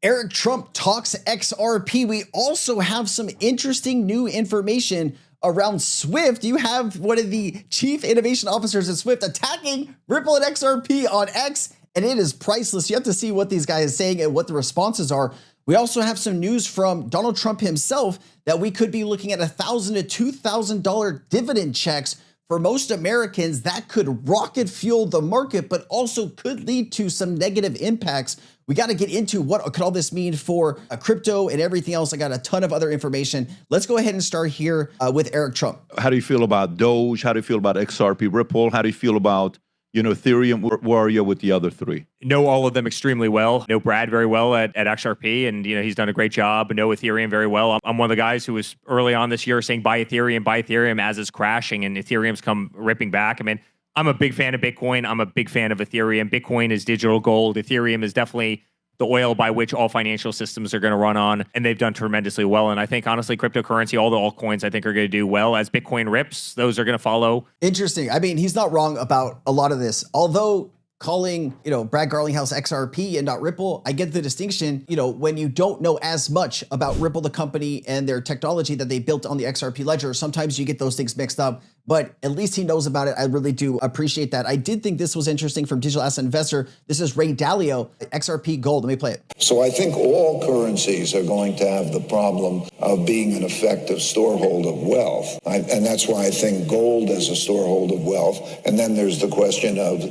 Eric Trump talks XRP. We also have some interesting new information around Swift. You have one of the chief innovation officers at Swift attacking Ripple and XRP on X, and it is priceless. You have to see what these guys are saying and what the responses are. We also have some news from Donald Trump himself that we could be looking at $1,000 to $2,000 dividend checks for most Americans. That could rocket fuel the market, but also could lead to some negative impacts. We got to get into what could all this mean for crypto and everything else. I got a ton of other information. Let's go ahead and start here with Eric Trump. How do you feel about Doge? How do you feel about XRP, Ripple? How do you feel about, Ethereum, Warrior with the other three? Know all of them extremely well. Know Brad very well at XRP, and he's done a great job. Know Ethereum very well. I'm one of the guys who was early on this year saying buy Ethereum as it's crashing, and Ethereum's come ripping back. I mean, I'm a big fan of Bitcoin. I'm a big fan of Ethereum. Bitcoin is digital gold. Ethereum is definitely the oil by which all financial systems are going to run on, and they've done tremendously well. And I think, honestly, cryptocurrency, all the altcoins, I think, are going to do well. As Bitcoin rips, those are going to follow. Interesting. I mean, he's not wrong about a lot of this. Although calling, Brad Garlinghouse XRP and not Ripple, I get the distinction, when you don't know as much about Ripple, the company, and their technology that they built on the XRP ledger, sometimes you get those things mixed up, but at least he knows about it. I really do appreciate that. I did think this was interesting from Digital Asset Investor. This is Ray Dalio, XRP Gold. Let me play it. So I think all currencies are going to have the problem of being an effective storehold of wealth. And that's why I think gold is a storehold of wealth. And then there's the question of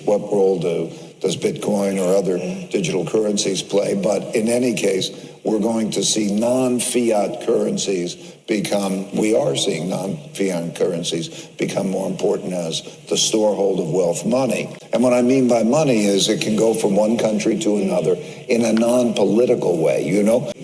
what role does Bitcoin or other digital currencies play? But in any case, we're going to see non-fiat currencies we are seeing non-fiat currencies become more important as the storehold of wealth, money. And what I mean by money is it can go from one country to another in a non-political way,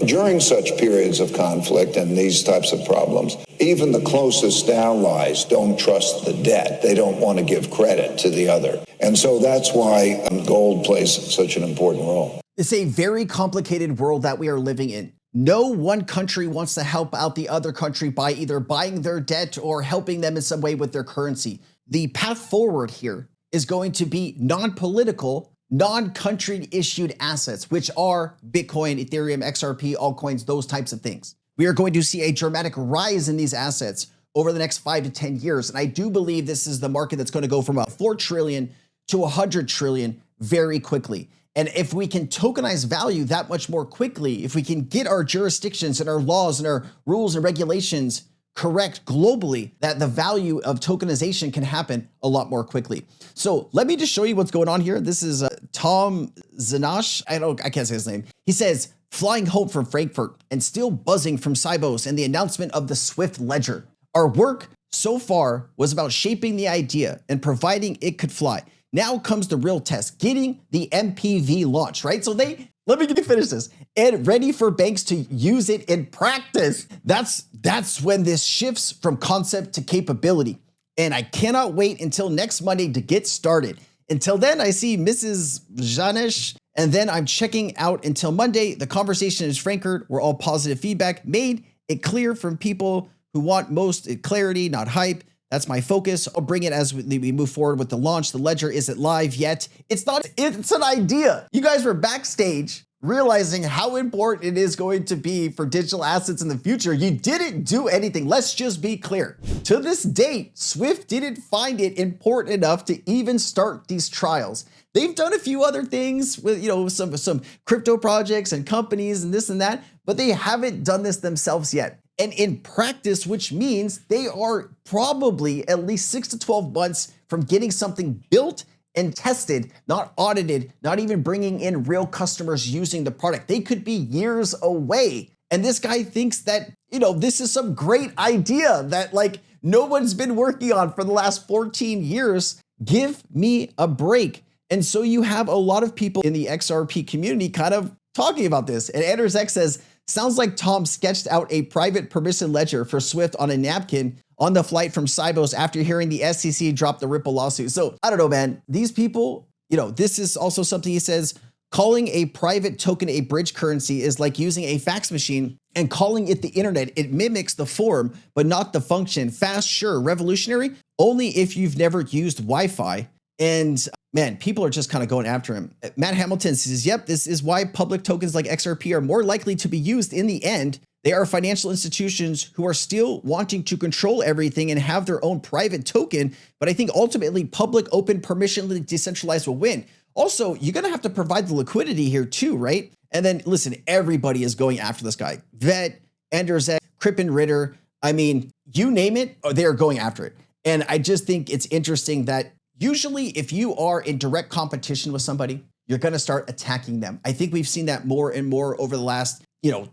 During such periods of conflict and these types of problems, even the closest allies don't trust the debt. They don't want to give credit to the other. And so that's why gold plays such an important role. It's a very complicated world that we are living in. No one country wants to help out the other country by either buying their debt or helping them in some way with their currency. The path forward here is going to be non-political, non-country issued assets, which are Bitcoin, Ethereum, XRP, altcoins, those types of things. We are going to see a dramatic rise in these assets over the next 5 to 10 years. And I do believe this is the market that's going to go from a 4 trillion to 100 trillion very quickly. And if we can tokenize value that much more quickly, if we can get our jurisdictions and our laws and our rules and regulations correct globally, that the value of tokenization can happen a lot more quickly. So let me just show you what's going on here. This is Tom Zanash. I can't say his name. He says, flying home from Frankfurt and still buzzing from Sibos and the announcement of the Swift ledger. Our work so far was about shaping the idea and providing it could fly. Now comes the real test, getting the MPV launched, right? So let me finish this, and ready for banks to use it in practice. That's when this shifts from concept to capability. And I cannot wait until next Monday to get started. Until then, I see Mrs. Janesh, and then I'm checking out until Monday. The conversation is Frankfurt. We're all positive feedback. Made it clear from people who want most clarity, not hype. That's my focus. I'll bring it as we move forward with the launch. The ledger isn't live yet. It's not, it's an idea. You guys were backstage realizing how important it is going to be for digital assets in the future. You didn't do anything. Let's just be clear. To this date, Swift didn't find it important enough to even start these trials. They've done a few other things with, some crypto projects and companies and this and that, but they haven't done this themselves yet. And in practice, which means they are probably at least 6 to 12 months from getting something built and tested, not audited, not even bringing in real customers using the product. They could be years away. And this guy thinks that, this is some great idea that no one's been working on for the last 14 years. Give me a break. And so you have a lot of people in the XRP community kind of talking about this. And Anders X says, sounds like Tom sketched out a private permission ledger for Swift on a napkin on the flight from Sibos after hearing the SEC drop the Ripple lawsuit. So I don't know, man. These people, this is also something he says, calling a private token a bridge currency is like using a fax machine and calling it the internet. It mimics the form, but not the function. Fast, sure. Revolutionary, only if you've never used Wi-Fi. And man, people are just kind of going after him. Matt Hamilton says, yep, this is why public tokens like XRP are more likely to be used in the end. They are financial institutions who are still wanting to control everything and have their own private token. But I think ultimately public, open, permissionless, decentralized will win. Also, you're going to have to provide the liquidity here too, right? And then listen, everybody is going after this guy. Vet, Anderzek, Crippen Ritter. I mean, you name it, they're going after it. And I just think it's interesting that usually if you are in direct competition with somebody, you're going to start attacking them. I think we've seen that more and more over the last,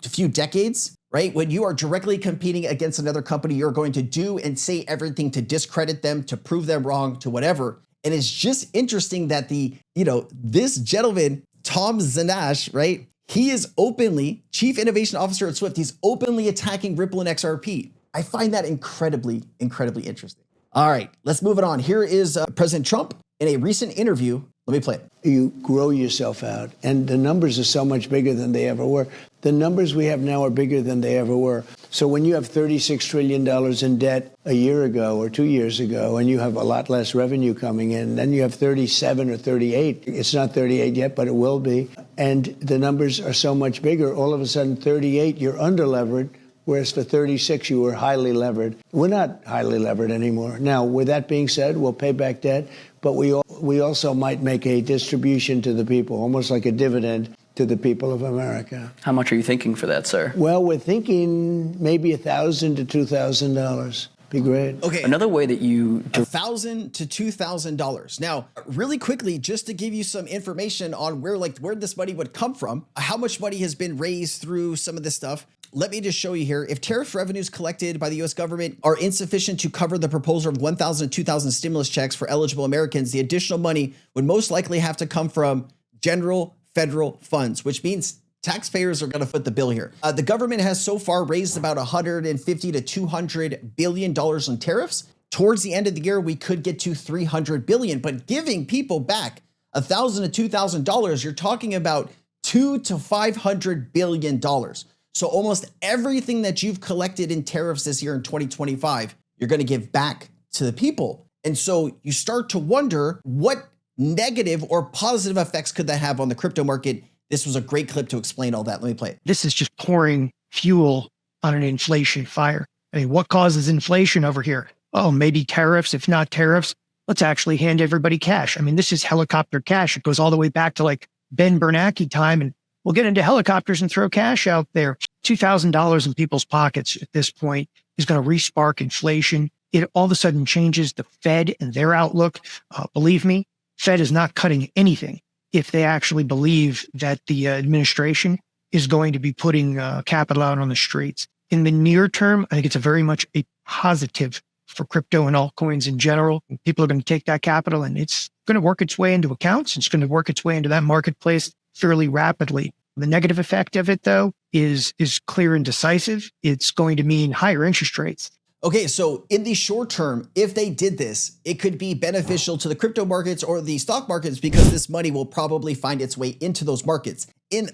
few decades, right? When you are directly competing against another company, you're going to do and say everything to discredit them, to prove them wrong, to whatever. And it's just interesting that this gentleman, Tom Zanash, right? He is openly Chief Innovation Officer at Swift. He's openly attacking Ripple and XRP. I find that incredibly, incredibly interesting. All right, let's move it on. Here is President Trump in a recent interview. Let me play it. You grow yourself out, and the numbers are so much bigger than they ever were. The numbers we have now are bigger than they ever were. So when you have $36 trillion in debt a year ago or 2 years ago, and you have a lot less revenue coming in, then you have 37 or 38. It's not 38 yet, but it will be. And the numbers are so much bigger. All of a sudden, 38, you're under-levered, whereas for 36, you were highly levered. We're not highly levered anymore. Now, with that being said, we'll pay back debt, but we also might make a distribution to the people, almost like a dividend to the people of America. How much are you thinking for that, sir? Well, we're thinking maybe $1,000 to $2,000. Be great. Okay. Another way that you $1,000 to $2,000. Now, really quickly, just to give you some information on where this money would come from, how much money has been raised through some of this stuff. Let me just show you here. If tariff revenues collected by the U.S. government are insufficient to cover the proposal of 1,000 to 2,000 stimulus checks for eligible Americans, the additional money would most likely have to come from general federal funds, which means taxpayers are going to foot the bill here. The government has so far raised about $150 to $200 billion in tariffs. Towards the end of the year, we could get to $300 billion, but giving people back $1,000 to $2,000, you're talking about $200 to $500 billion. So almost everything that you've collected in tariffs this year in 2025, you're going to give back to the people. And so you start to wonder what negative or positive effects could that have on the crypto market. This was a great clip to explain all that. Let me play it. This is just pouring fuel on an inflation fire. I mean, what causes inflation over here? Oh, maybe tariffs. If not tariffs, let's actually hand everybody cash. I mean, this is helicopter cash. It goes all the way back to like Ben Bernanke time, and we'll get into helicopters and throw cash out there. $2,000 in people's pockets at this point is going to re-spark inflation. It all of a sudden changes the Fed and their outlook. Believe me, Fed is not cutting anything if they actually believe that the administration is going to be putting capital out on the streets. In the near term, I think it's very much a positive for crypto and altcoins in general. People are going to take that capital and it's going to work its way into accounts. It's going to work its way into that marketplace fairly rapidly. The negative effect of it, though, is clear and decisive. It's going to mean higher interest rates. Okay, so in the short term, if they did this, it could be beneficial to the crypto markets or the stock markets because this money will probably find its way into those markets.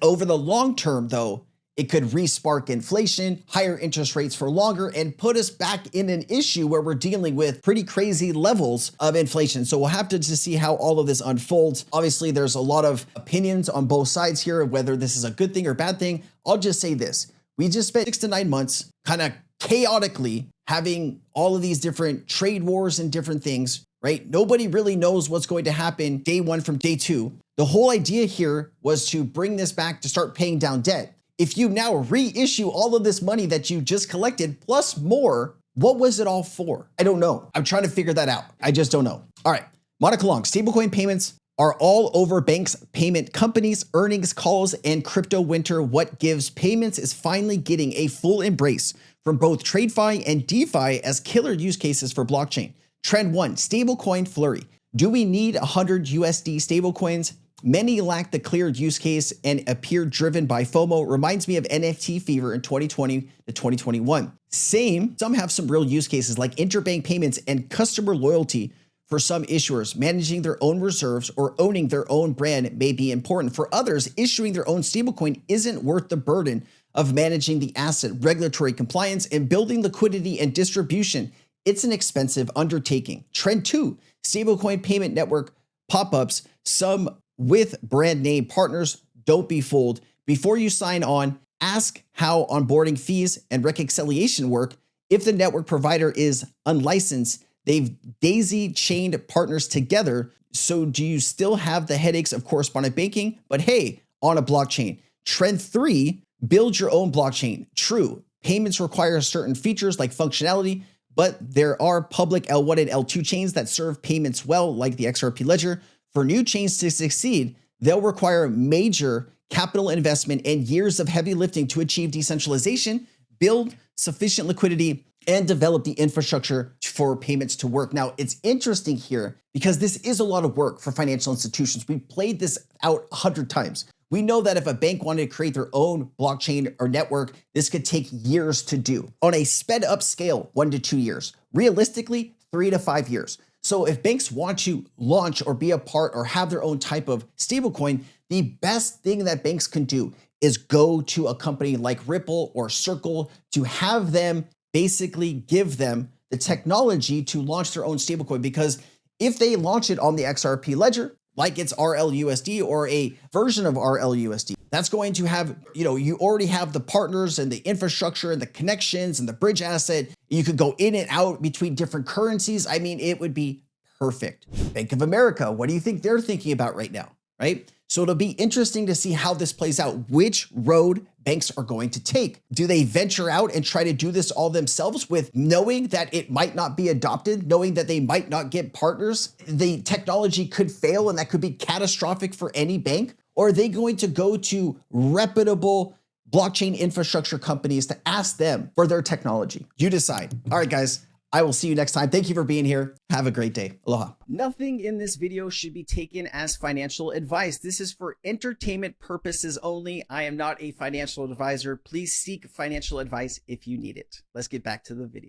Over the long term, though, it could re-spark inflation, higher interest rates for longer, and put us back in an issue where we're dealing with pretty crazy levels of inflation. So we'll have to just see how all of this unfolds. Obviously, there's a lot of opinions on both sides here of whether this is a good thing or bad thing. I'll just say this. We just spent 6 to 9 months kind of chaotically having all of these different trade wars and different things, right? Nobody really knows what's going to happen day one from day two. The whole idea here was to bring this back to start paying down debt. If you now reissue all of this money that you just collected plus more, what was it all for? I don't know. I'm trying to figure that out. I just don't know. All right, Monica Long, stablecoin payments are all over banks, payment companies, earnings calls, and crypto winter. What gives payments is finally getting a full embrace from both TradeFi and DeFi as killer use cases for blockchain. Trend 1, stablecoin flurry. Do we need 100 USD stablecoins? Many lack the clear use case and appear driven by FOMO. Reminds me of NFT fever in 2020 to 2021. Some have some real use cases like interbank payments and customer loyalty. For some issuers, managing their own reserves or owning their own brand may be important. For others, issuing their own stablecoin isn't worth the burden of managing the asset, regulatory compliance, and building liquidity and distribution. It's an expensive undertaking. Trend 2, stablecoin payment network pop-ups, some with brand name partners. Don't be fooled. Before you sign on, ask how onboarding fees and reconciliation work. If the network provider is unlicensed, they've daisy-chained partners together. So do you still have the headaches of correspondent banking? But hey, on a blockchain. Trend 3, build your own blockchain. True, payments require certain features like functionality, but there are public L1 and L2 chains that serve payments well, like the XRP ledger. For new chains to succeed, they'll require major capital investment and years of heavy lifting to achieve decentralization, build sufficient liquidity, and develop the infrastructure for payments to work. Now, it's interesting here because this is a lot of work for financial institutions. We've played this out 100 times. We know that if a bank wanted to create their own blockchain or network, this could take years to do. On a sped up scale, 1 to 2 years. Realistically, 3 to 5 years. So if banks want to launch or be a part or have their own type of stablecoin, the best thing that banks can do is go to a company like Ripple or Circle to have them basically give them the technology to launch their own stablecoin. Because if they launch it on the XRP ledger, like it's RLUSD or a version of RLUSD, that's going to have, you already have the partners and the infrastructure and the connections and the bridge asset. You could go in and out between different currencies. I mean, it would be perfect. Bank of America, what do you think they're thinking about right now, right? So it'll be interesting to see how this plays out, which road banks are going to take. Do they venture out and try to do this all themselves with knowing that it might not be adopted, knowing that they might not get partners? The technology could fail and that could be catastrophic for any bank. Or are they going to go to reputable blockchain infrastructure companies to ask them for their technology? You decide. All right, guys. I will see you next time. Thank you for being here. Have a great day. Aloha. Nothing in this video should be taken as financial advice. This is for entertainment purposes only. I am not a financial advisor. Please seek financial advice if you need it. Let's get back to the video.